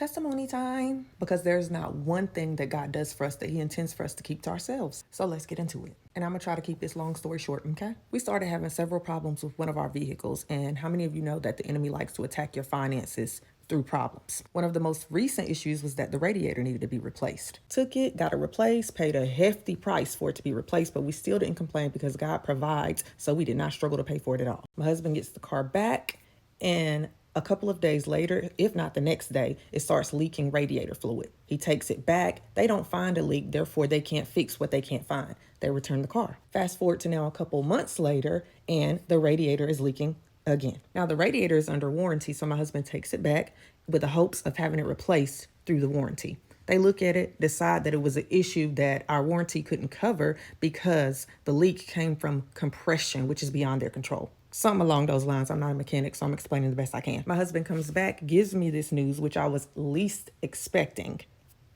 Testimony time, because there's not one thing that God does for us that he intends for us to keep to ourselves. So let's get into it. And I'm gonna try to keep this long story short, okay? We started having several problems with one of our vehicles, and how many of you know that the enemy likes to attack your finances through problems? One of the most recent issues was that the radiator needed to be replaced. Took it, got it replaced, paid a hefty price for it to be replaced, but we still didn't complain because God provides, so we did not struggle to pay for it at all. My husband gets the car back, and a couple of days later, if not the next day, it starts leaking radiator fluid. He takes it back. They don't find a leak, therefore they can't fix what they can't find. They return the car. Fast forward to now a couple months later, and the radiator is leaking again. Now the radiator is under warranty, so my husband takes it back with the hopes of having it replaced through the warranty. They look at it, decide that it was an issue that our warranty couldn't cover because the leak came from compression, which is beyond their control. Something along those lines. I'm not a mechanic, so I'm explaining the best I can. My husband comes back, gives me this news, which I was least expecting.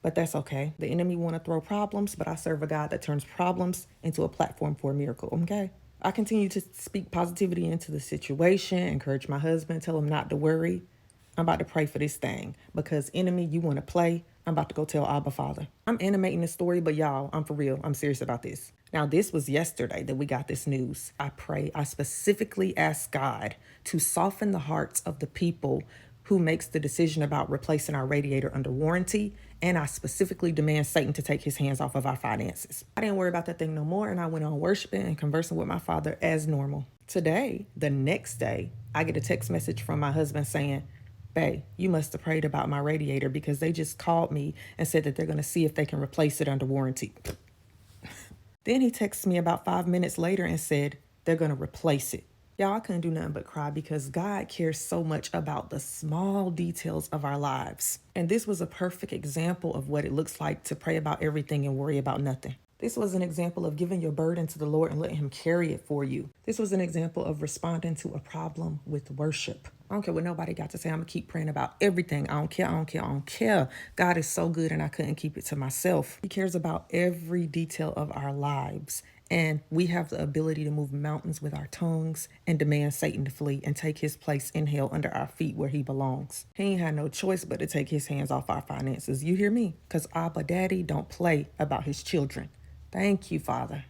But that's okay. The enemy want to throw problems, but I serve a God that turns problems into a platform for a miracle, okay? I continue to speak positivity into the situation, encourage my husband, tell him not to worry. I'm about to pray for this thing because enemy, you want to play? I'm about to go tell Abba Father. I'm animating this story, but y'all, I'm for real. I'm serious about this. Now, this was yesterday that we got this news. I specifically asked God to soften the hearts of the people who makes the decision about replacing our radiator under warranty. And I specifically demand Satan to take his hands off of our finances. I didn't worry about that thing no more, and I went on worshiping and conversing with my Father as normal. Today, the next day, I get a text message from my husband saying, "Bae, you must have prayed about my radiator because they just called me and said that they're going to see if they can replace it under warranty." Then he texted me about 5 minutes later and said, they're going to replace it. Y'all, I couldn't do nothing but cry because God cares so much about the small details of our lives. And this was a perfect example of what it looks like to pray about everything and worry about nothing. This was an example of giving your burden to the Lord and letting him carry it for you. This was an example of responding to a problem with worship. I don't care what nobody got to say. I'm going to keep praying about everything. I don't care. God is so good and I couldn't keep it to myself. He cares about every detail of our lives. And we have the ability to move mountains with our tongues and demand Satan to flee and take his place in hell under our feet where he belongs. He ain't had no choice but to take his hands off our finances. You hear me? Because Abba Daddy don't play about his children. Thank you, Father.